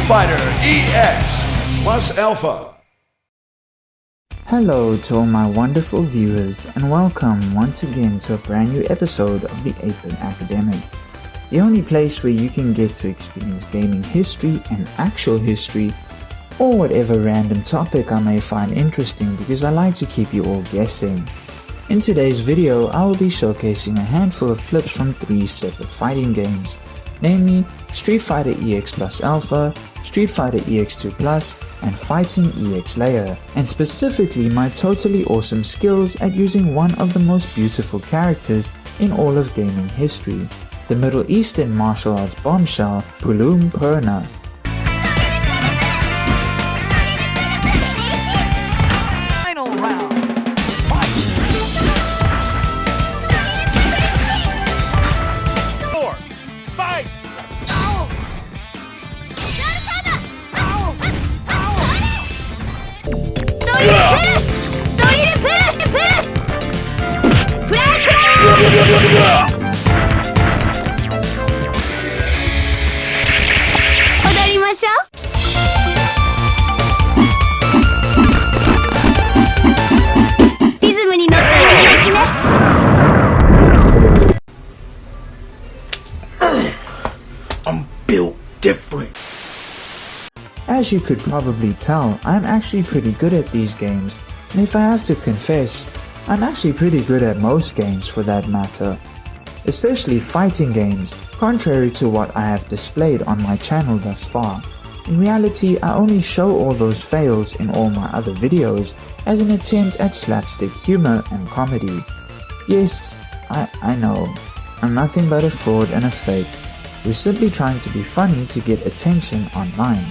Fighter EX plus Alpha. Hello to all my wonderful viewers and welcome once again to a brand new episode of the Ape Academic, the only place where you can get to experience gaming history and actual history, or whatever random topic I may find interesting because I like to keep you all guessing. In today's video, I will be showcasing a handful of clips from 3 separate fighting games, namely Street Fighter EX plus Alpha, Street Fighter EX2 Plus, and Fighting EX Layer, and specifically my totally awesome skills at using one of the most beautiful characters in all of gaming history, the Middle Eastern martial arts bombshell Bulum Purna. Final round. Fight. 4. Fight. Ow. I'm built different. As you could probably tell, I'm actually pretty good at these games, and if I have to confess, I'm actually pretty good at most games for that matter. Especially fighting games, contrary to what I have displayed on my channel thus far. In reality, I only show all those fails in all my other videos as an attempt at slapstick humor and comedy. Yes, I know, I'm nothing but a fraud and a fake. We're simply trying to be funny to get attention online.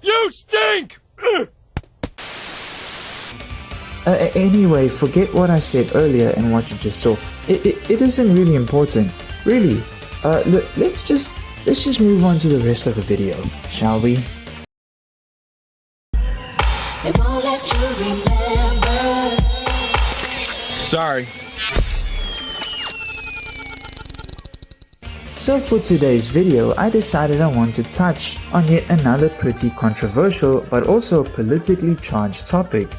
You stink! Anyway, forget what I said earlier and what you just saw. It isn't really important, really. Let's just move on to the rest of the video, shall we? It won't let you remember. Sorry. So for today's video, I decided I want to touch on yet another pretty controversial but also politically charged topic,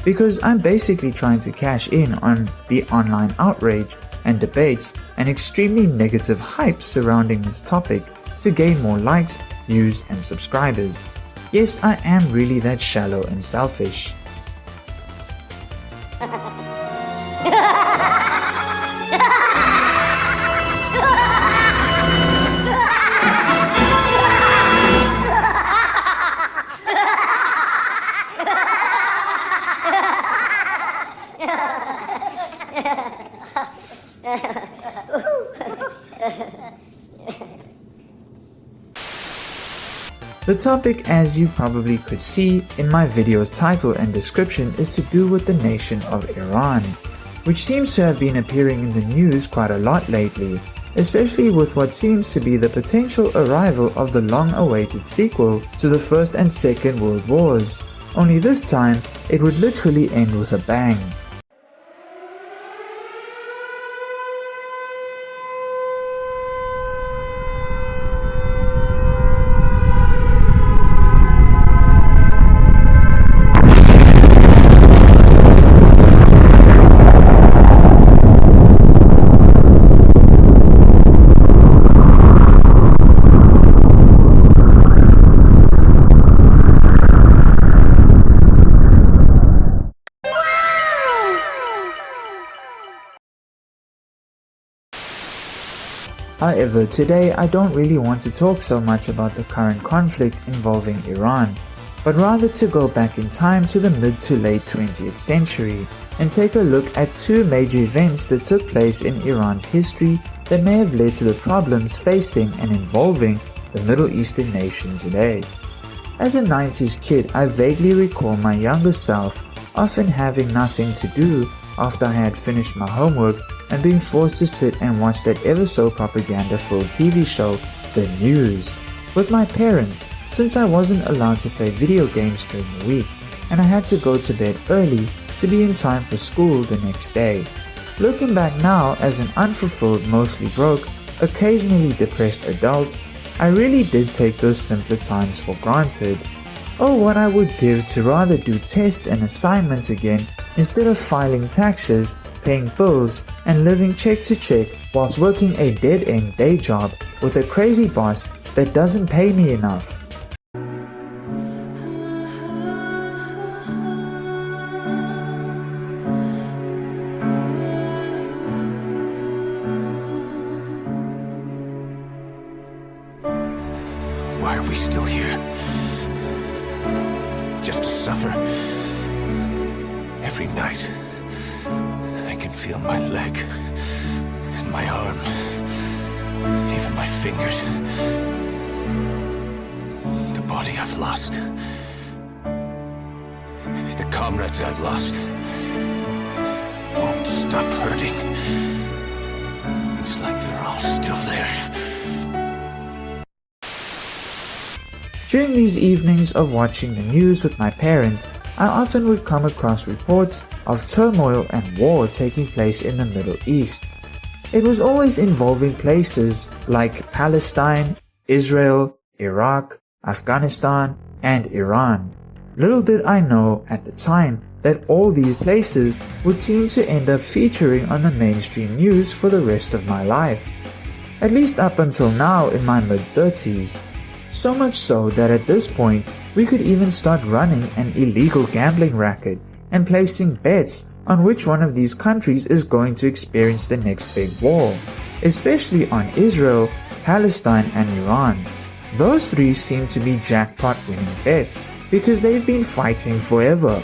because I'm basically trying to cash in on the online outrage and debates and extremely negative hype surrounding this topic to gain more likes, views and subscribers. Yes, I am really that shallow and selfish. The topic, as you probably could see in my video's title and description, is to do with the nation of Iran, which seems to have been appearing in the news quite a lot lately, especially with what seems to be the potential arrival of the long-awaited sequel to the First and Second World Wars, only this time it would literally end with a bang. However, today I don't really want to talk so much about the current conflict involving Iran, but rather to go back in time to the mid to late 20th century and take a look at 2 major events that took place in Iran's history that may have led to the problems facing and involving the Middle Eastern nation today. As a 90s kid, I vaguely recall my younger self often having nothing to do after I had finished my homework and being forced to sit and watch that ever so propaganda-filled TV show, The News. with my parents since I wasn't allowed to play video games during the week and I had to go to bed early to be in time for school the next day. Looking back now as an unfulfilled, mostly broke, occasionally depressed adult, I really did take those simpler times for granted. Oh, what I would give to rather do tests and assignments again instead of filing taxes, paying bills, and living check to check whilst working a dead-end day job with a crazy boss that doesn't pay me enough. Why are we still here? Just to suffer? Every night, I can feel my leg and my arm, even my fingers. The body I've lost, the comrades I've lost, won't stop hurting. It's like they're all still there. During these evenings of watching the news with my parents, I often would come across reports of turmoil and war taking place in the Middle East. It was always involving places like Palestine, Israel, Iraq, Afghanistan, and Iran. Little did I know at the time that all these places would seem to end up featuring on the mainstream news for the rest of my life. At least up until now in my mid-30s. So much so that at this point, we could even start running an illegal gambling racket and placing bets on which one of these countries is going to experience the next big war, especially on Israel, Palestine, and Iran. Those three seem to be jackpot winning bets because they've been fighting forever.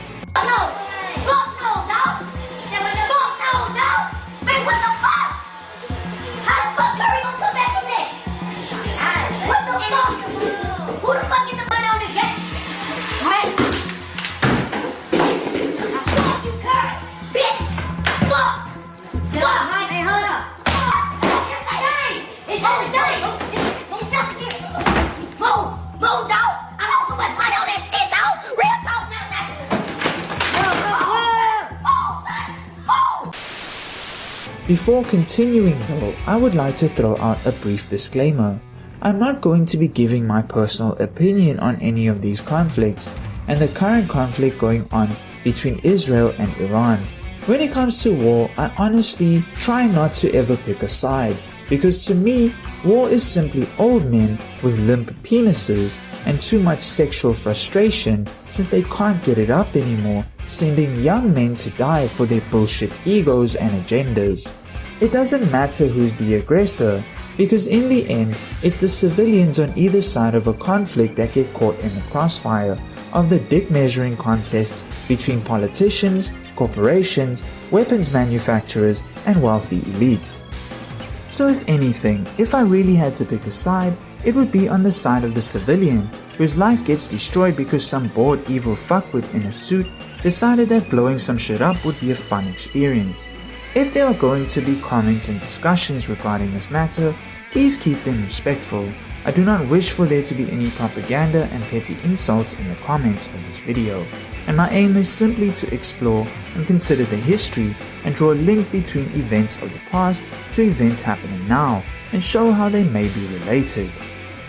Before continuing though, I would like to throw out a brief disclaimer. I'm not going to be giving my personal opinion on any of these conflicts and the current conflict going on between Israel and Iran. When it comes to war, I honestly try not to ever pick a side, because to me, war is simply old men with limp penises and too much sexual frustration since they can't get it up anymore, sending young men to die for their bullshit egos and agendas. It doesn't matter who's the aggressor, because in the end, it's the civilians on either side of a conflict that get caught in the crossfire of the dick measuring contests between politicians, corporations, weapons manufacturers, and wealthy elites. So if anything, if I really had to pick a side, it would be on the side of the civilian, whose life gets destroyed because some bored evil fuckwit in a suit decided that blowing some shit up would be a fun experience. If there are going to be comments and discussions regarding this matter, please keep them respectful. I do not wish for there to be any propaganda and petty insults in the comments of this video, and my aim is simply to explore and consider the history and draw a link between events of the past to events happening now and show how they may be related.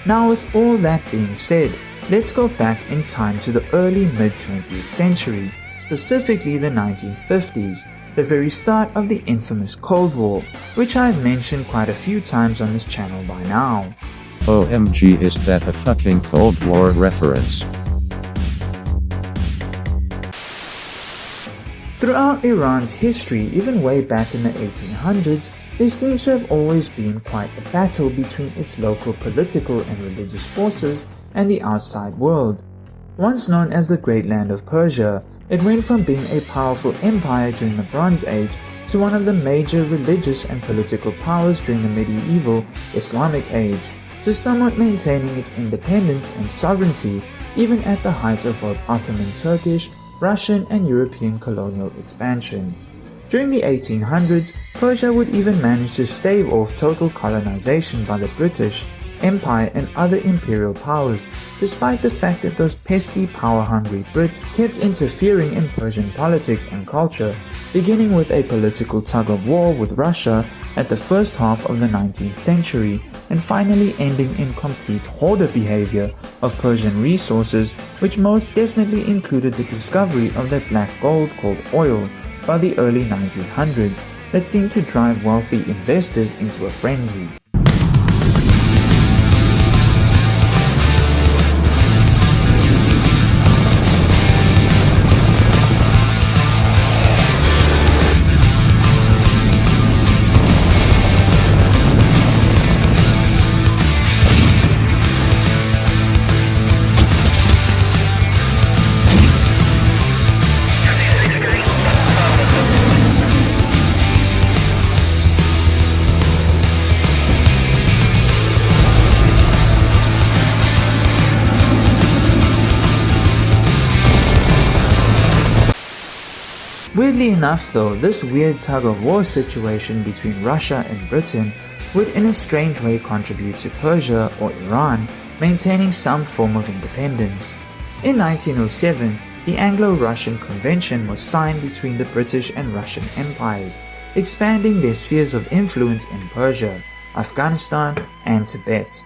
Now, with all that being said, let's go back in time to the early mid-20th century, specifically the 1950s, the very start of the infamous Cold War, which I have mentioned quite a few times on this channel by now. OMG, is that a fucking Cold War reference? Throughout Iran's history, even way back in the 1800s, there seems to have always been quite a battle between its local political and religious forces and the outside world. Once known as the Great Land of Persia, it went from being a powerful empire during the Bronze Age to one of the major religious and political powers during the medieval Islamic Age, to somewhat maintaining its independence and sovereignty even at the height of both Ottoman Turkish, Russian and European colonial expansion. During the 1800s, Persia would even manage to stave off total colonization by the British, Empire and other imperial powers, despite the fact that those pesky power-hungry Brits kept interfering in Persian politics and culture, beginning with a political tug-of-war with Russia at the first half of the 19th century, and finally ending in complete hoarder behavior of Persian resources, which most definitely included the discovery of that black gold called oil by the early 1900s that seemed to drive wealthy investors into a frenzy. Weirdly enough though, this weird tug-of-war situation between Russia and Britain would in a strange way contribute to Persia or Iran maintaining some form of independence. In 1907, the Anglo-Russian Convention was signed between the British and Russian empires, expanding their spheres of influence in Persia, Afghanistan, and Tibet.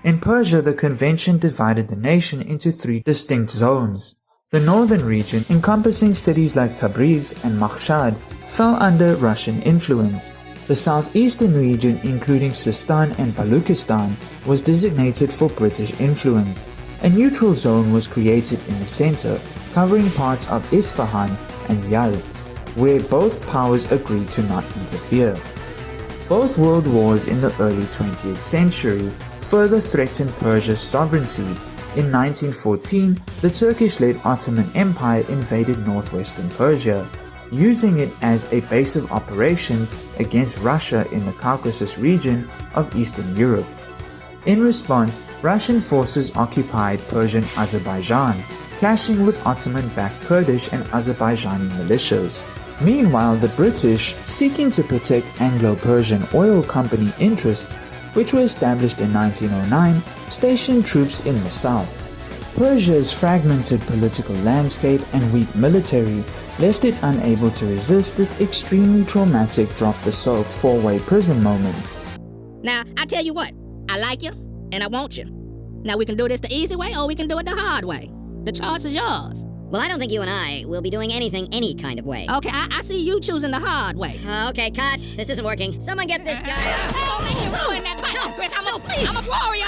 In Persia, the convention divided the nation into three distinct zones. The northern region, encompassing cities like Tabriz and Mashhad, fell under Russian influence. The southeastern region, including Sistan and Baluchistan, was designated for British influence. A neutral zone was created in the center, covering parts of Isfahan and Yazd, where both powers agreed to not interfere. Both world wars in the early 20th century further threatened Persia's sovereignty. In 1914, the Turkish-led Ottoman Empire invaded northwestern Persia, using it as a base of operations against Russia in the Caucasus region of Eastern Europe. In response, Russian forces occupied Persian Azerbaijan, clashing with Ottoman-backed Kurdish and Azerbaijani militias. Meanwhile, the British, seeking to protect Anglo-Persian oil company interests, which were established in 1909, stationed troops in the south. Persia's fragmented political landscape and weak military left it unable to resist this extremely traumatic drop-the-soap four-way prison moment. Now, I tell you what, I like you, and I want you. Now we can do this the easy way, or we can do it the hard way. The choice is yours. Well, I don't think you and I will be doing anything any kind of way. Okay, I see you choosing the hard way. Okay, cut. This isn't working. Someone get this guy out. Don't make me ruin that bike, Chris. I'm a warrior.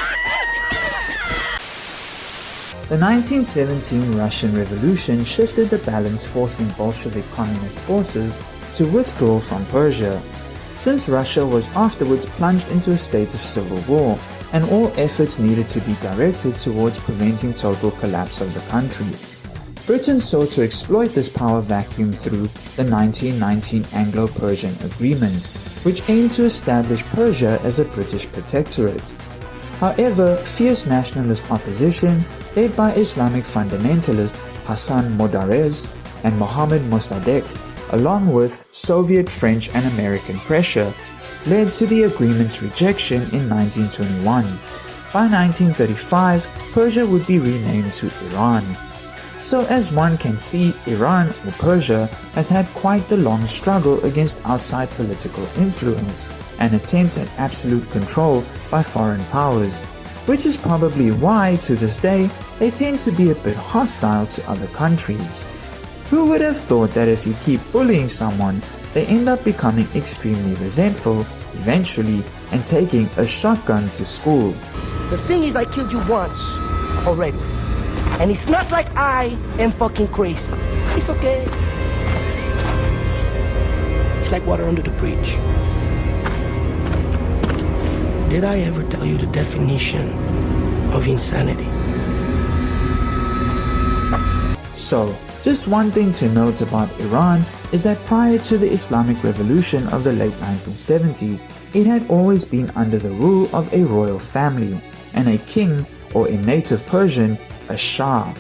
The 1917 Russian Revolution shifted the balance, forcing Bolshevik communist forces to withdraw from Persia. Since Russia was afterwards plunged into a state of civil war, and all efforts needed to be directed towards preventing total collapse of the country. Britain sought to exploit this power vacuum through the 1919 Anglo-Persian Agreement, which aimed to establish Persia as a British protectorate. However, fierce nationalist opposition, led by Islamic fundamentalist Hassan Modarrez and Mohammad Mossadegh, along with Soviet, French and American pressure, led to the agreement's rejection in 1921. By 1935, Persia would be renamed to Iran. So as one can see, Iran or Persia has had quite the long struggle against outside political influence and attempts at absolute control by foreign powers, which is probably why to this day they tend to be a bit hostile to other countries. Who would have thought that if you keep bullying someone, they end up becoming extremely resentful eventually and taking a shotgun to school? The thing is, I killed you once already. And it's not like I am fucking crazy. It's okay. It's like water under the bridge. Did I ever tell you the definition of insanity? So, just one thing to note about Iran is that prior to the Islamic Revolution of the late 1970s, it had always been under the rule of a royal family and a king, or in native Persian, a Shah,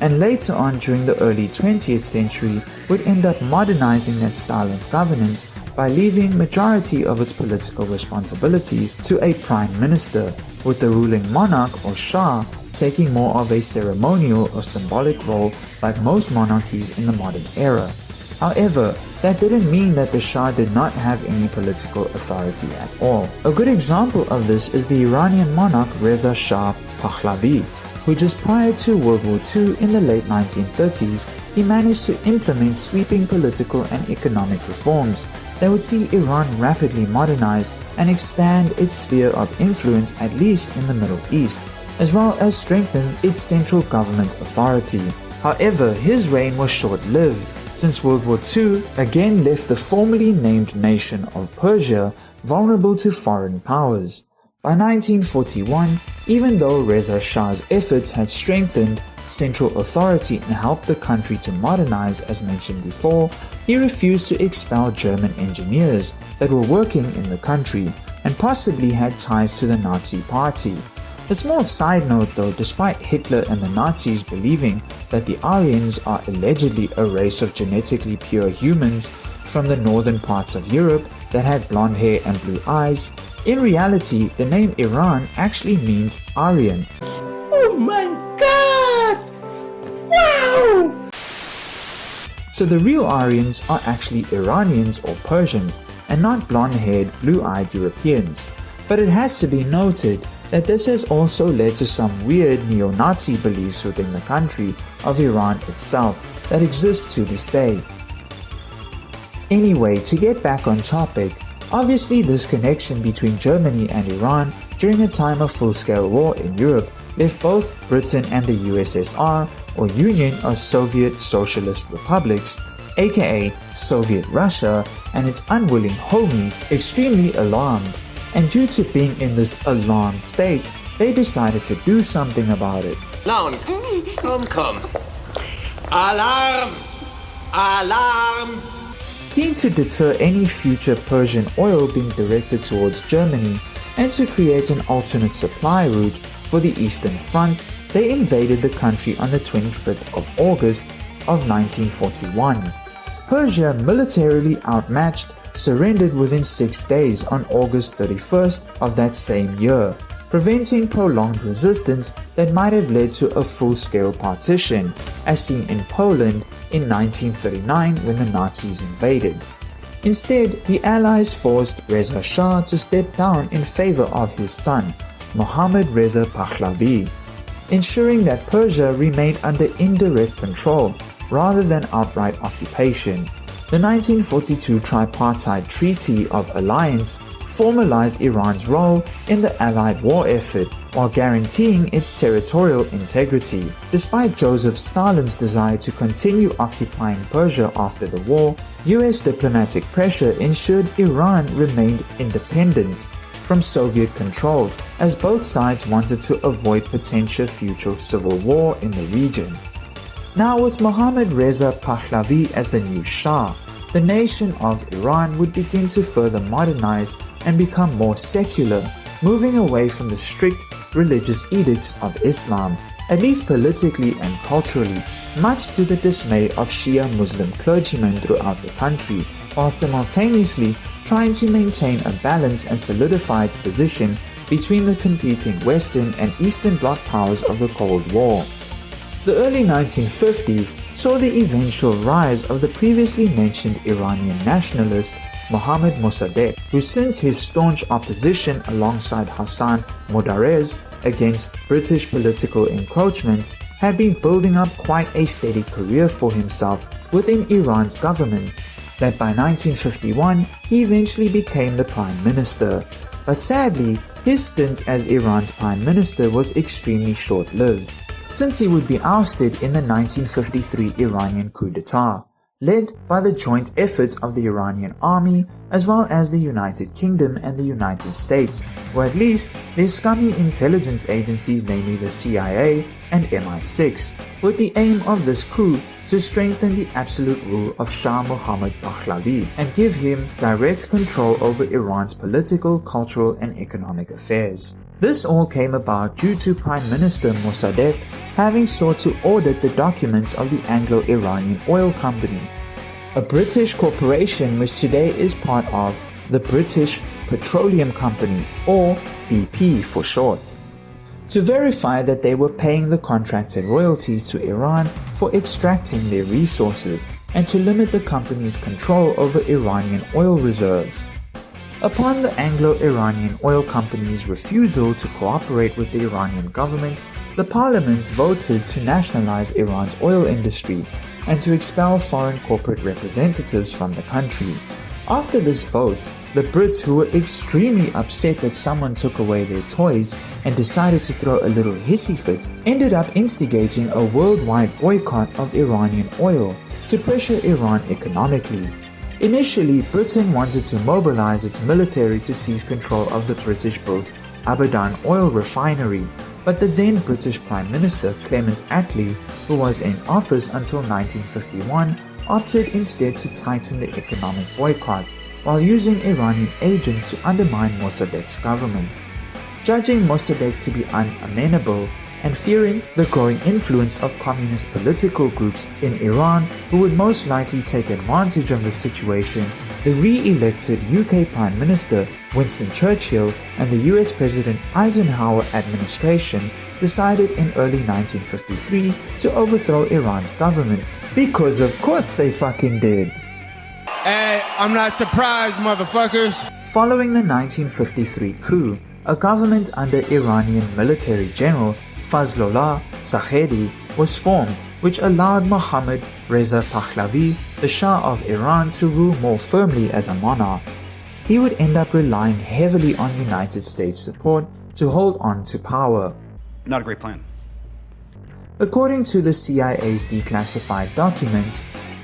and later on during the early 20th century would end up modernizing that style of governance by leaving majority of its political responsibilities to a prime minister, with the ruling monarch or Shah taking more of a ceremonial or symbolic role like most monarchies in the modern era. However, that didn't mean that the Shah did not have any political authority at all. A good example of this is the Iranian monarch Reza Shah Pahlavi, who just prior to World War II in the late 1930s, he managed to implement sweeping political and economic reforms that would see Iran rapidly modernize and expand its sphere of influence, at least in the Middle East, as well as strengthen its central government authority. However, his reign was short-lived, since World War II again left the formerly named nation of Persia vulnerable to foreign powers. By 1941, even though Reza Shah's efforts had strengthened central authority and helped the country to modernize as mentioned before, he refused to expel German engineers that were working in the country and possibly had ties to the Nazi Party. A small side note though, despite Hitler and the Nazis believing that the Aryans are allegedly a race of genetically pure humans from the northern parts of Europe that had blonde hair and blue eyes, in reality the name Iran actually means Aryan. Oh my god! Wow! So the real Aryans are actually Iranians or Persians and not blonde-haired, blue-eyed Europeans. But it has to be noted that this has also led to some weird neo-Nazi beliefs within the country of Iran itself that exists to this day. Anyway, to get back on topic, obviously this connection between Germany and Iran during a time of full-scale war in Europe left both Britain and the USSR, or Union of Soviet Socialist Republics, aka Soviet Russia, and its unwilling homies extremely alarmed. And due to being in this alarmed state, they decided to do something about it. Alarm! Come. Alarm! Alarm! Keen to deter any future Persian oil being directed towards Germany and to create an alternate supply route for the Eastern Front, they invaded the country on the 25th of August of 1941. Persia, militarily outmatched, surrendered within 6 days on August 31st of that same year, preventing prolonged resistance that might have led to a full-scale partition, as seen in Poland in 1939 when the Nazis invaded. Instead, the Allies forced Reza Shah to step down in favor of his son, Mohammad Reza Pahlavi, ensuring that Persia remained under indirect control rather than outright occupation. The 1942 Tripartite Treaty of Alliance formalized Iran's role in the Allied war effort while guaranteeing its territorial integrity. Despite Joseph Stalin's desire to continue occupying Persia after the war, US diplomatic pressure ensured Iran remained independent from Soviet control, as both sides wanted to avoid potential future civil war in the region. Now, with Mohammad Reza Pahlavi as the new Shah, the nation of Iran would begin to further modernize and become more secular, moving away from the strict religious edicts of Islam, at least politically and culturally, much to the dismay of Shia Muslim clergymen throughout the country, while simultaneously trying to maintain a balance and solidify its position between the competing Western and Eastern bloc powers of the Cold War. The early 1950s saw the eventual rise of the previously mentioned Iranian nationalist Mohammad Mossadegh, who since his staunch opposition alongside Hassan Modarrez against British political encroachment had been building up quite a steady career for himself within Iran's government, that by 1951 he eventually became the Prime Minister. But sadly, his stint as Iran's Prime Minister was extremely short-lived, since he would be ousted in the 1953 Iranian coup d'etat, led by the joint efforts of the Iranian army as well as the United Kingdom and the United States, or at least their scummy intelligence agencies, namely the CIA and MI6, with the aim of this coup to strengthen the absolute rule of Shah Mohammad Pahlavi and give him direct control over Iran's political, cultural and economic affairs. This all came about due to Prime Minister Mossadegh having sought to audit the documents of the Anglo-Iranian Oil Company. a British corporation which today is part of the British Petroleum Company, or BP for short, to verify that they were paying the contracted royalties to Iran for extracting their resources and to limit the company's control over Iranian oil reserves. Upon the Anglo-Iranian oil company's refusal to cooperate with the Iranian government, the parliament voted to nationalize Iran's oil industry and to expel foreign corporate representatives from the country. After this vote, the Brits, who were extremely upset that someone took away their toys and decided to throw a little hissy fit, ended up instigating a worldwide boycott of Iranian oil to pressure Iran economically. Initially, Britain wanted to mobilize its military to seize control of the British-built Abadan oil refinery, but the then British Prime Minister Clement Attlee, who was in office until 1951, opted instead to tighten the economic boycott, while using Iranian agents to undermine Mossadegh's government. Judging Mossadegh to be unamenable, and fearing the growing influence of communist political groups in Iran who would most likely take advantage of the situation, the re-elected UK Prime Minister Winston Churchill and the US President Eisenhower administration decided in early 1953 to overthrow Iran's government, because of course they fucking did. Hey, I'm not surprised, motherfuckers. Following the 1953 coup, a government under Iranian military general Fazlollah Zahedi was formed, which allowed Mohammad Reza Pahlavi, the Shah of Iran, to rule more firmly as a monarch. He would end up relying heavily on United States support to hold on to power. Not a great plan. According to the CIA's declassified documents,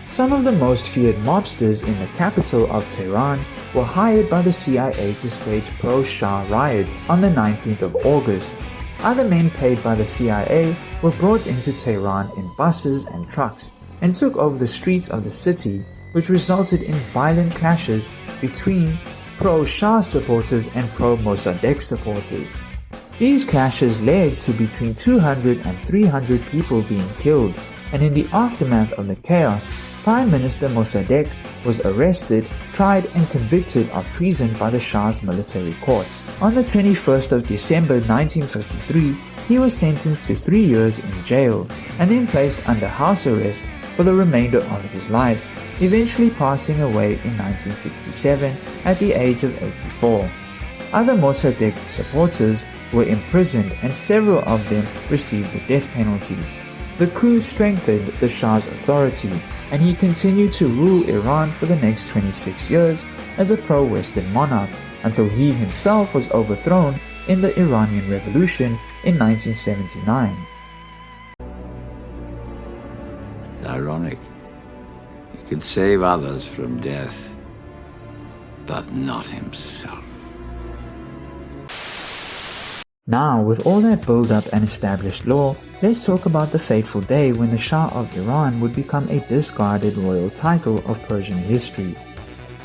some of the most feared mobsters in the capital of Tehran were hired by the CIA to stage pro-Shah riots on the 19th of August. Other men paid by the CIA were brought into Tehran in buses and trucks and took over the streets of the city, which resulted in violent clashes between pro-Shah supporters and pro-Mossadegh supporters. These clashes led to between 200 and 300 people being killed, and in the aftermath of the chaos, Prime Minister Mossadegh was arrested, tried and convicted of treason by the Shah's military courts. On the 21st of December 1953, he was sentenced to 3 years in jail and then placed under house arrest for the remainder of his life, eventually passing away in 1967 at the age of 84. Other Mossadegh supporters were imprisoned and several of them received the death penalty. The coup strengthened the Shah's authority, and he continued to rule Iran for the next 26 years as a pro-Western monarch until he himself was overthrown in the Iranian Revolution in 1979. It's ironic. He could save others from death, but not himself. Now, with all that build-up and established law, let's talk about the fateful day when the Shah of Iran would become a discarded royal title of Persian history.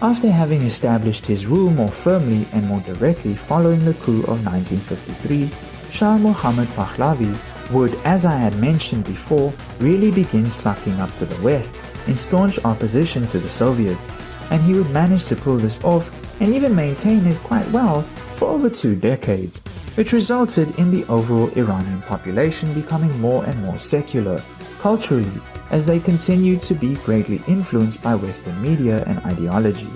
After having established his rule more firmly and more directly following the coup of 1953, Shah Mohammad Pahlavi would, as I had mentioned before, really begin sucking up to the West in staunch opposition to the Soviets, and he would manage to pull this off and even maintain it quite well for over 2 decades, which resulted in the overall Iranian population becoming more and more secular, culturally, as they continued to be greatly influenced by Western media and ideology.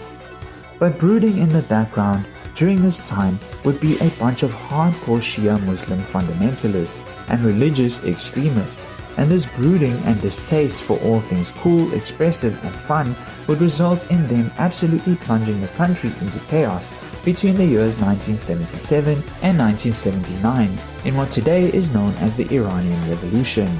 But brooding in the background during this time would be a bunch of hardcore Shia Muslim fundamentalists and religious extremists, and this brooding and distaste for all things cool, expressive and fun would result in them absolutely plunging the country into chaos between the years 1977 and 1979 in what today is known as the Iranian Revolution.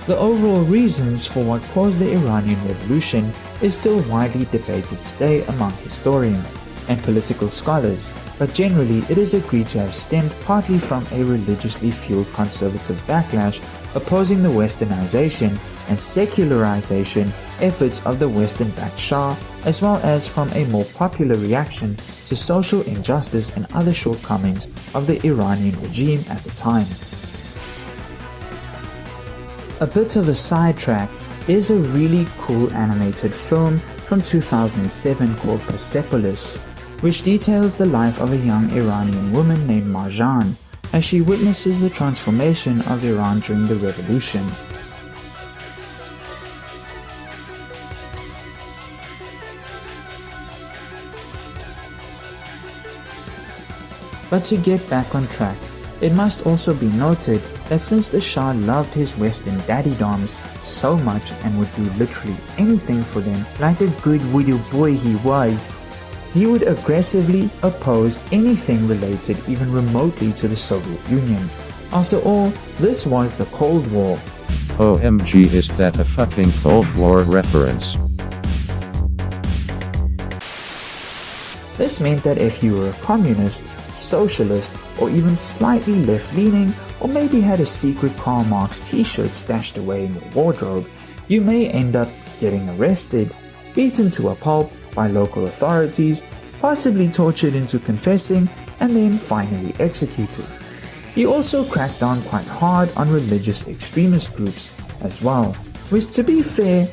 The overall reasons for what caused the Iranian Revolution is still widely debated today among historians and political scholars, but generally it is agreed to have stemmed partly from a religiously fueled conservative backlash opposing the westernization and secularization efforts of the Western-backed Shah, as well as from a more popular reaction to social injustice and other shortcomings of the Iranian regime at the time. A bit of a sidetrack, there's a really cool animated film from 2007 called Persepolis, which details the life of a young Iranian woman named Marjan as she witnesses the transformation of Iran during the revolution. But to get back on track, it must also be noted that since the Shah loved his Western daddy-doms so much and would do literally anything for them like the good little boy he was, he would aggressively oppose anything related even remotely to the Soviet Union. After all, this was the Cold War. OMG, is that a fucking Cold War reference? This meant that if you were a communist, socialist, or even slightly left-leaning, or maybe had a secret Karl Marx t-shirt stashed away in your wardrobe, you may end up getting arrested, beaten to a pulp by local authorities, possibly tortured into confessing, and then finally executed. He also cracked down quite hard on religious extremist groups as well, which, to be fair,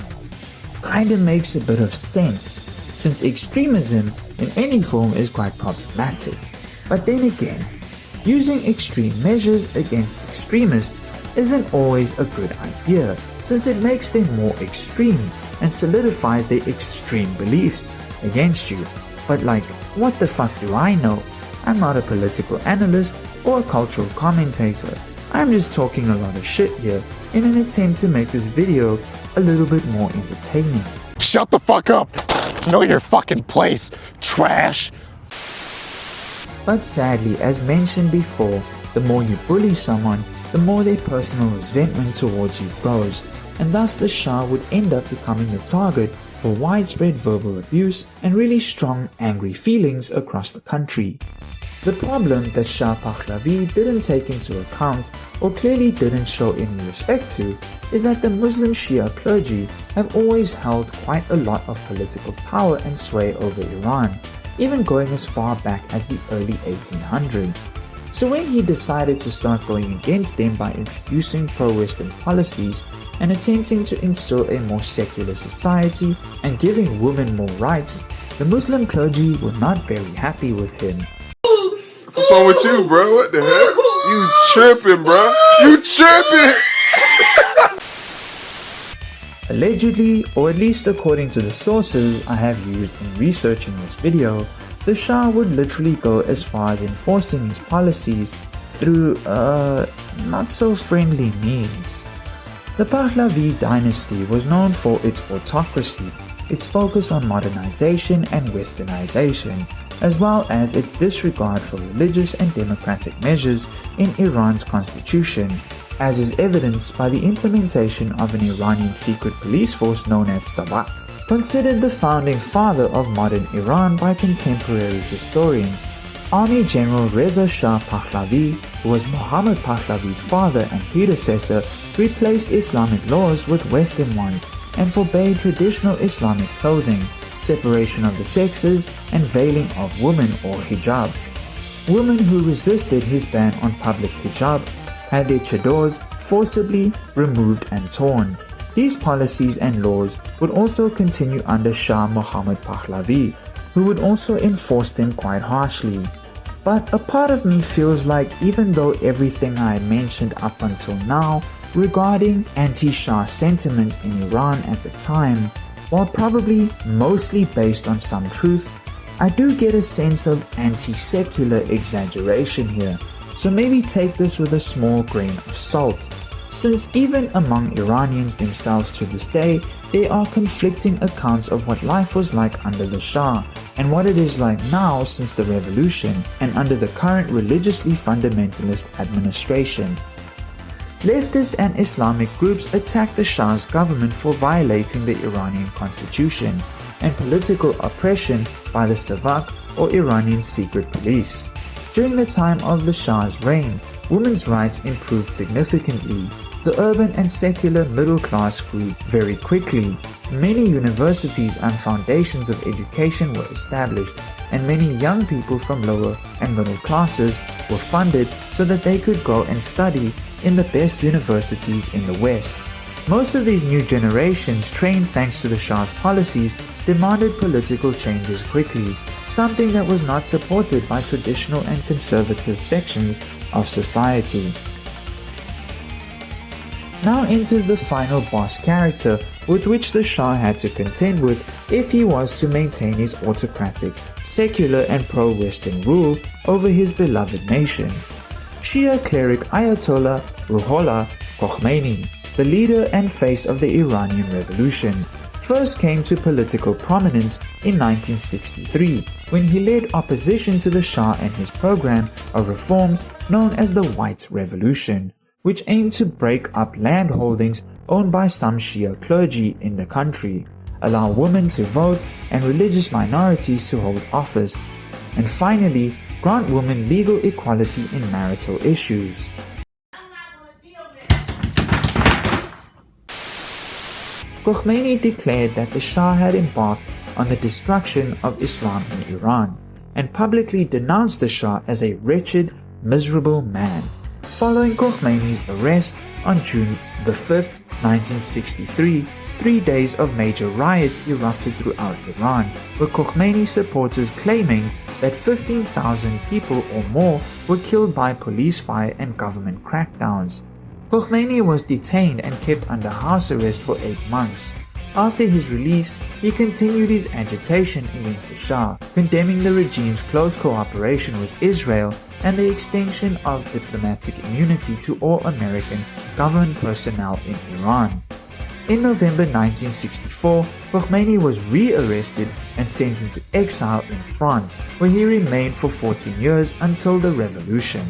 kinda makes a bit of sense, since extremism in any form is quite problematic. But then again, using extreme measures against extremists isn't always a good idea, since it makes them more extreme and solidifies their extreme beliefs against you. But like, what the fuck do I know? I'm not a political analyst or a cultural commentator. I'm just talking a lot of shit here in an attempt to make this video a little bit more entertaining. Shut the fuck up! Know your fucking place, trash! But sadly, as mentioned before, the more you bully someone, the more their personal resentment towards you grows, and thus the Shah would end up becoming the target for widespread verbal abuse and really strong angry feelings across the country. The problem that Shah Pahlavi didn't take into account, or clearly didn't show any respect to, is that the Muslim Shia clergy have always held quite a lot of political power and sway over Iran, even going as far back as the early 1800s. So when he decided to start going against them by introducing pro-Western policies and attempting to instill a more secular society and giving women more rights, the Muslim clergy were not very happy with him. What's wrong with you, bro? What the heck? You tripping, bro? You tripping! Allegedly, or at least according to the sources I have used in researching this video, the Shah would literally go as far as enforcing his policies through, not so friendly means. The Pahlavi dynasty was known for its autocracy, its focus on modernization and westernization, as well as its disregard for religious and democratic measures in Iran's constitution, as is evidenced by the implementation of an Iranian secret police force known as Sabah. Considered the founding father of modern Iran by contemporary historians, Army General Reza Shah Pahlavi, who was Mohammad Pahlavi's father and predecessor, replaced Islamic laws with Western ones and forbade traditional Islamic clothing, separation of the sexes, and veiling of women or hijab. Women who resisted his ban on public hijab had their chadors forcibly removed and torn. These policies and laws would also continue under Shah Mohammad Pahlavi, who would also enforce them quite harshly. But a part of me feels like even though everything I had mentioned up until now regarding anti-Shah sentiment in Iran at the time, while probably mostly based on some truth, I do get a sense of anti-secular exaggeration here, so maybe take this with a small grain of salt, since even among Iranians themselves to this day, there are conflicting accounts of what life was like under the Shah and what it is like now since the revolution and under the current religiously fundamentalist administration. Leftist and Islamic groups attacked the Shah's government for violating the Iranian constitution and political oppression by the Savak or Iranian secret police. During the time of the Shah's reign, women's rights improved significantly. The urban and secular middle class grew very quickly. Many universities and foundations of education were established, and many young people from lower and middle classes were funded so that they could go and study in the best universities in the West. Most of these new generations, trained thanks to the Shah's policies, demanded political changes quickly, something that was not supported by traditional and conservative sections of society. Now enters the final boss character with which the Shah had to contend with if he was to maintain his autocratic, secular and pro-Western rule over his beloved nation. Shia cleric Ayatollah Khomeini, the leader and face of the Iranian Revolution, first came to political prominence in 1963 when he led opposition to the Shah and his program of reforms known as the White Revolution, which aimed to break up land holdings owned by some Shia clergy in the country, allow women to vote and religious minorities to hold office, and finally grant women legal equality in marital issues. Khomeini declared that the Shah had embarked on the destruction of Islam in Iran, and publicly denounced the Shah as a wretched, miserable man. Following Khomeini's arrest on June the 5th, 1963, 3 days of major riots erupted throughout Iran, with Khomeini supporters claiming that 15,000 people or more were killed by police fire and government crackdowns. Khomeini was detained and kept under house arrest for 8 months. After his release, he continued his agitation against the Shah, condemning the regime's close cooperation with Israel and the extension of diplomatic immunity to all American government personnel in Iran. In November 1964, Khomeini was re-arrested and sent into exile in France, where he remained for 14 years until the revolution.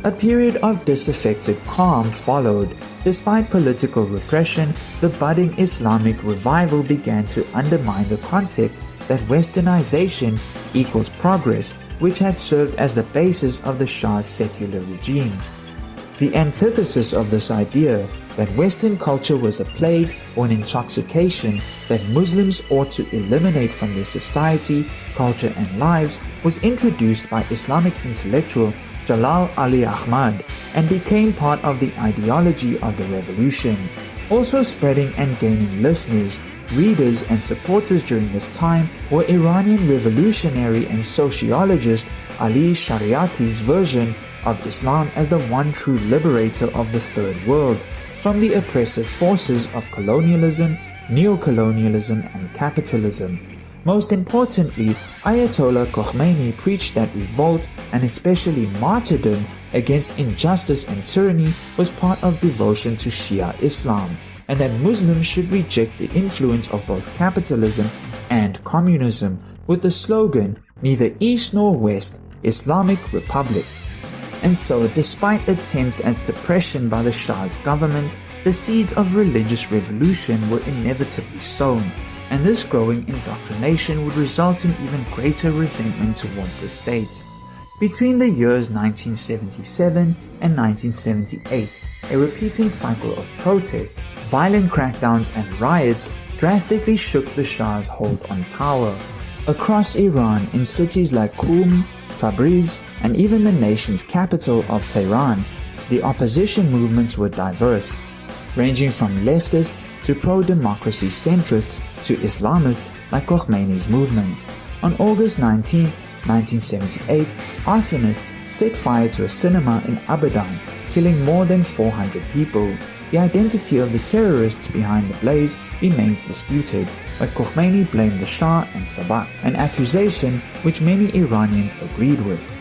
A period of disaffected calm followed. Despite political repression, the budding Islamic revival began to undermine the concept that Westernization equals progress, which had served as the basis of the Shah's secular regime. The antithesis of this idea, that Western culture was a plague or an intoxication that Muslims ought to eliminate from their society, culture and lives, was introduced by Islamic intellectual Jalal Ali Ahmad and became part of the ideology of the revolution. Also spreading and gaining listeners, readers and supporters during this time were Iranian revolutionary and sociologist Ali Shariati's version of Islam as the one true liberator of the Third World from the oppressive forces of colonialism, neocolonialism and capitalism. Most importantly, Ayatollah Khomeini preached that revolt and especially martyrdom against injustice and tyranny was part of devotion to Shia Islam, and that Muslims should reject the influence of both capitalism and communism with the slogan, "Neither East nor West, Islamic Republic." And so, despite attempts at suppression by the Shah's government, the seeds of religious revolution were inevitably sown, and this growing indoctrination would result in even greater resentment towards the state. Between the years 1977 and 1978, a repeating cycle of protests, violent crackdowns and riots drastically shook the Shah's hold on power. Across Iran, in cities like Qum, Tabriz, and even the nation's capital of Tehran, the opposition movements were diverse, ranging from leftists to pro-democracy centrists to Islamists like Khomeini's movement. On August 19, 1978, arsonists set fire to a cinema in Abadan, killing more than 400 people. The identity of the terrorists behind the blaze remains disputed, but Khomeini blamed the Shah and Savak, an accusation which many Iranians agreed with.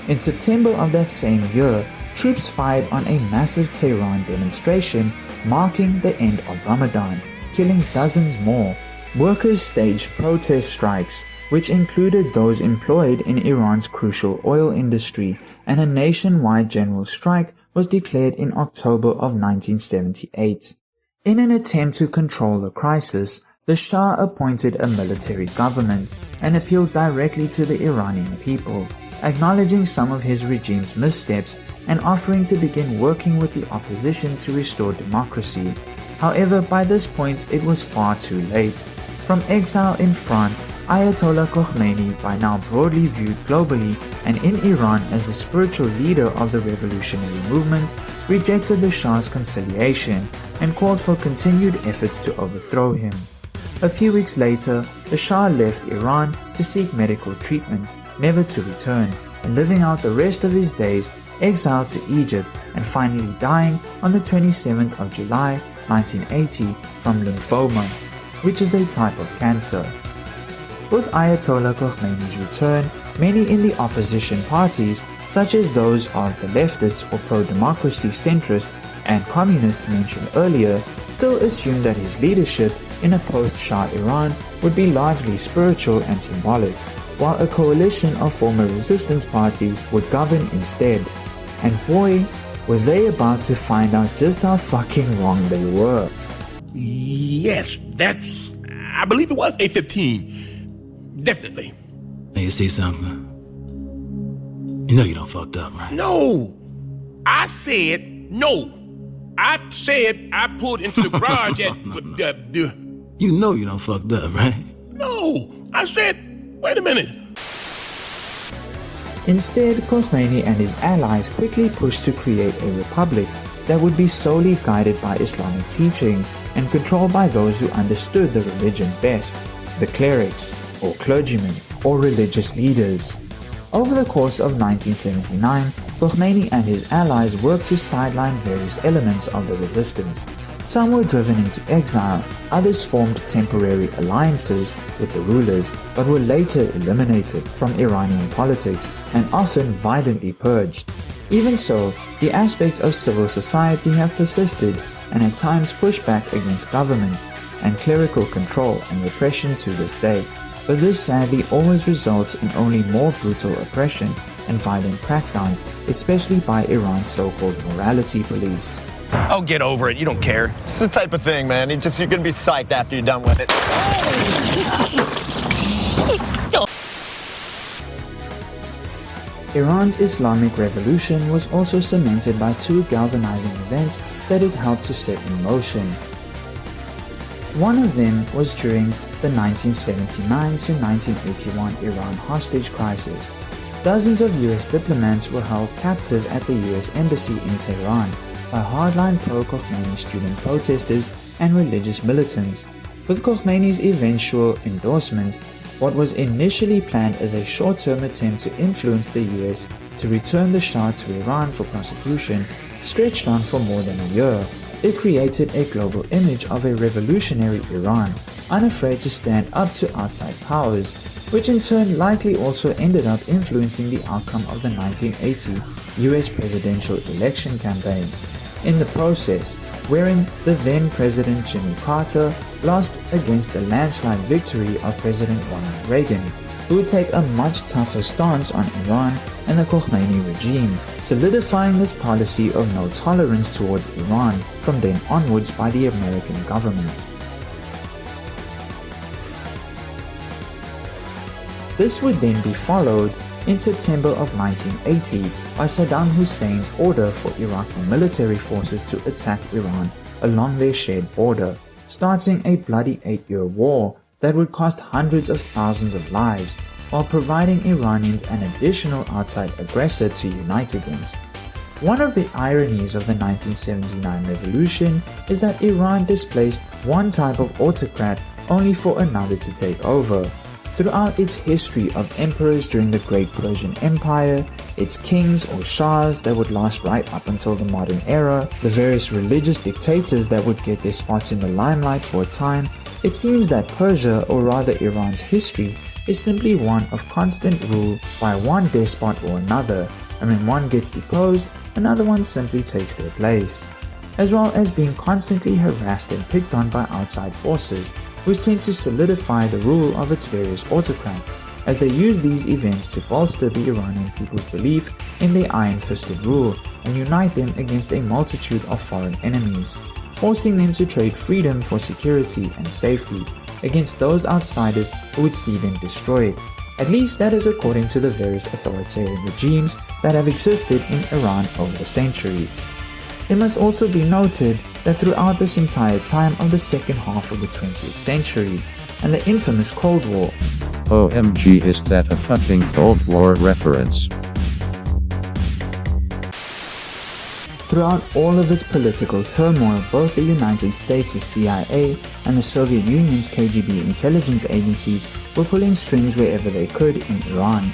In September of that same year, troops fired on a massive Tehran demonstration marking the end of Ramadan, killing dozens more. Workers staged protest strikes, which included those employed in Iran's crucial oil industry, and a nationwide general strike was declared in October of 1978. In an attempt to control the crisis, the Shah appointed a military government and appealed directly to the Iranian people, acknowledging some of his regime's missteps and offering to begin working with the opposition to restore democracy. However, by this point it was far too late. From exile in France, Ayatollah Khomeini, by now broadly viewed globally and in Iran as the spiritual leader of the revolutionary movement, rejected the Shah's conciliation and called for continued efforts to overthrow him. A few weeks later, the Shah left Iran to seek medical treatment, never to return, and living out the rest of his days exiled to Egypt and finally dying on the 27th of July 1980 from lymphoma, which is a type of cancer. With Ayatollah Khomeini's return, many in the opposition parties, such as those of the leftist or pro-democracy centrist and communist mentioned earlier, still assumed that his leadership in a post-Shah Iran would be largely spiritual and symbolic, while a coalition of former resistance parties would govern instead. And boy, were they about to find out just how fucking wrong they were. Yes, I believe it was 8:15. Definitely. Now you see something? You know you done fucked up, right? No! I said no. I said I pulled into the garage You know you done fucked up, right? No! I said, wait a minute. Instead, Khomeini and his allies quickly pushed to create a republic that would be solely guided by Islamic teaching and controlled by those who understood the religion best, the clerics, or clergymen, or religious leaders. Over the course of 1979, Khomeini and his allies worked to sideline various elements of the resistance. Some were driven into exile, others formed temporary alliances with the rulers, but were later eliminated from Iranian politics and often violently purged. Even so, the aspects of civil society have persisted and at times pushed back against government and clerical control and repression to this day. But this sadly always results in only more brutal oppression and violent crackdowns, especially by Iran's so-called morality police. Oh, get over it. You don't care. It's the type of thing, man. You're gonna be psyched after you're done with it. Iran's Islamic Revolution was also cemented by two galvanizing events that it helped to set in motion. One of them was during the 1979 to 1981 Iran hostage crisis. Dozens of US diplomats were held captive at the US Embassy in Tehran by hardline pro-Khomeini student protesters and religious militants. With Khomeini's eventual endorsement, what was initially planned as a short-term attempt to influence the US to return the Shah to Iran for prosecution stretched on for more than a year. It created a global image of a revolutionary Iran, unafraid to stand up to outside powers, which in turn likely also ended up influencing the outcome of the 1980 US presidential election campaign. In the process, wherein the then President Jimmy Carter lost against the landslide victory of President Ronald Reagan, who would take a much tougher stance on Iran and the Khomeini regime, solidifying this policy of no tolerance towards Iran from then onwards by the American government. This would then be followed in September of 1980 by Saddam Hussein's order for Iraqi military forces to attack Iran along their shared border, starting a bloody 8-year war that would cost hundreds of thousands of lives, while providing Iranians an additional outside aggressor to unite against. One of the ironies of the 1979 revolution is that Iran displaced one type of autocrat only for another to take over. Throughout its history of emperors during the Great Persian Empire, its kings or shahs that would last right up until the modern era, the various religious dictators that would get their spots in the limelight for a time, it seems that Persia, or rather Iran's history, is simply one of constant rule by one despot or another, and when one gets deposed, another one simply takes their place, as well as being constantly harassed and picked on by outside forces, which tend to solidify the rule of its various autocrats, as they use these events to bolster the Iranian people's belief in their iron-fisted rule and unite them against a multitude of foreign enemies, forcing them to trade freedom for security and safety against those outsiders who would see them destroyed. At least that is according to the various authoritarian regimes that have existed in Iran over the centuries. It must also be noted that throughout this entire time of the second half of the 20th century, and the infamous Cold War. OMG, is that a fucking Cold War reference? throughout all of its political turmoil, both the United States' CIA and the Soviet Union's KGB intelligence agencies were pulling strings wherever they could in Iran.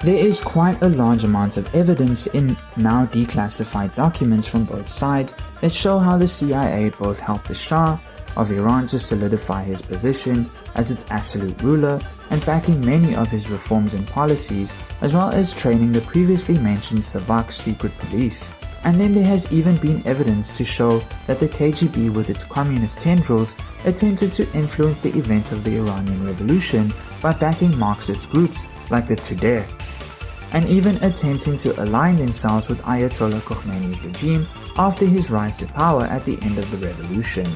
There is quite a large amount of evidence in now declassified documents from both sides that show how the CIA both helped the Shah of Iran to solidify his position as its absolute ruler and backing many of his reforms and policies, as well as training the previously mentioned Savak secret police. And then there has even been evidence to show that the KGB with its communist tendrils attempted to influence the events of the Iranian Revolution by backing Marxist groups like the Tudeh, and even attempting to align themselves with Ayatollah Khomeini's regime after his rise to power at the end of the revolution.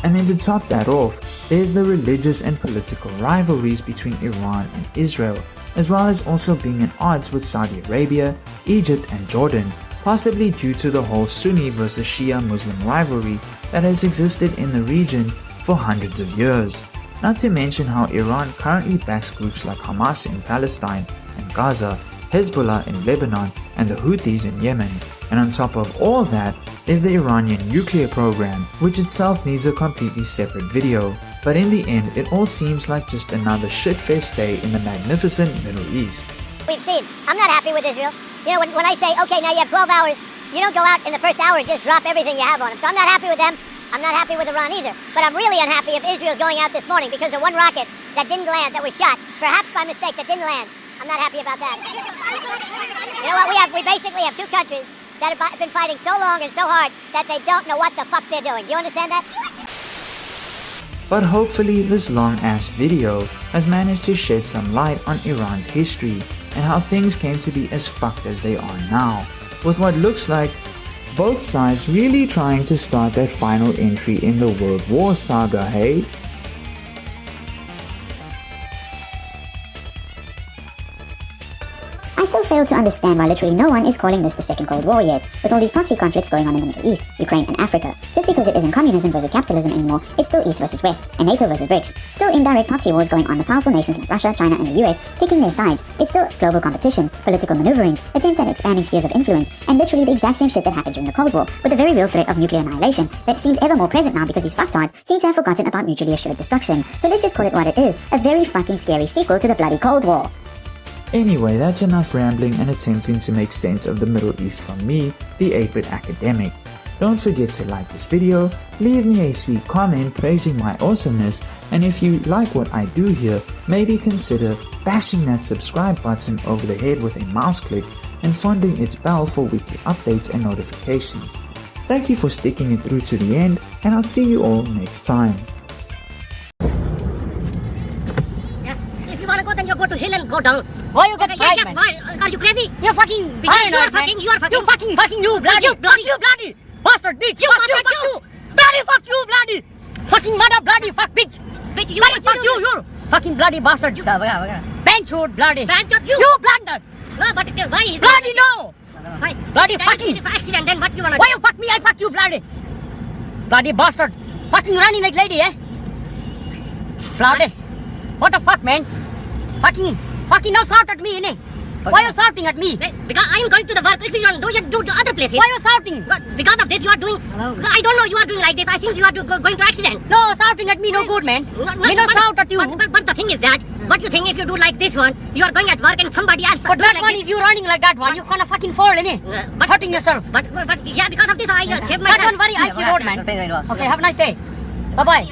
And then to top that off, there's the religious and political rivalries between Iran and Israel, as well as also being at odds with Saudi Arabia, Egypt and Jordan, possibly due to the whole Sunni versus Shia Muslim rivalry that has existed in the region for hundreds of years. Not to mention how Iran currently backs groups like Hamas in Palestine and Gaza, Hezbollah in Lebanon and the Houthis in Yemen. And on top of all that is the Iranian nuclear program, which itself needs a completely separate video. But in the end, it all seems like just another shit-faced day in the magnificent Middle East. We've seen. I'm not happy with Israel. You know, when I say, okay, now you have 12 hours, you don't go out in the first hour and just drop everything you have on them. So I'm not happy with them. I'm not happy with Iran either. But I'm really unhappy if Israel's going out this morning because of one rocket that didn't land, that was shot, perhaps by mistake, that didn't land. I'm not happy about that. You know what, we basically have two countries that have been fighting so long and so hard that they don't know what the fuck they're doing. Do you understand that? But hopefully this long-ass video has managed to shed some light on Iran's history and how things came to be as fucked as they are now, with what looks like both sides really trying to start that final entry in the World War saga, hey? I still fail to understand why literally no one is calling this the Second Cold War yet, with all these proxy conflicts going on in the Middle East, Ukraine and Africa. Just because it isn't communism versus capitalism anymore, it's still East versus West, and NATO versus BRICS. Still indirect proxy wars going on with powerful nations like Russia, China and the US picking their sides. It's still global competition, political maneuverings, attempts at expanding spheres of influence, and literally the exact same shit that happened during the Cold War, with the very real threat of nuclear annihilation that seems ever more present now because these fucktards seem to have forgotten about mutually assured destruction. So let's just call it what it is, a very fucking scary sequel to the bloody Cold War. Anyway, that's enough rambling and attempting to make sense of the Middle East from me, the 8-bit academic. Don't forget to like this video, leave me a sweet comment praising my awesomeness, and if you like what I do here, maybe consider bashing that subscribe button over the head with a mouse click and fondling its bell for weekly updates and notifications. Thank you for sticking it through to the end, and I'll see you all next time. If you wanna go, then you go to hill and go down. Why you get fried, man? Why? Are you crazy? You're fucking behind, You are fucking. You fucking bloody, you bloody bastard, bitch. Fuck you, bloody, fuck you, bloody, fucking mother, bloody, fuck, bitch, you bloody, fuck you fucking bloody bastard, benchwood, bloody, you blundered. No, but why? Bloody no. Why? Bloody fucking. If accident, then what you wanna do? Why you fuck me? I fuck you, bloody bastard, fucking running like lady, eh? Bloody, what the fuck, man? Fucking now shout at me, innit? Why are you shouting at me? Because I am going to the work. If you don't do, you do to other places. Why are you shouting? Because of this, you are doing. Hello. I don't know. You are doing like this. I think you are going to accident. No, shouting at me no good, man. Me no shout at you. But the thing is that, what you think if you do like this one, you are going at work and somebody else. But that like one, this. if you're running like that one, you're gonna fucking fall, innit? But hurting yourself. But yeah, because of this, I saved myself. That one very icy road, man. Okay, have a nice day. Bye bye.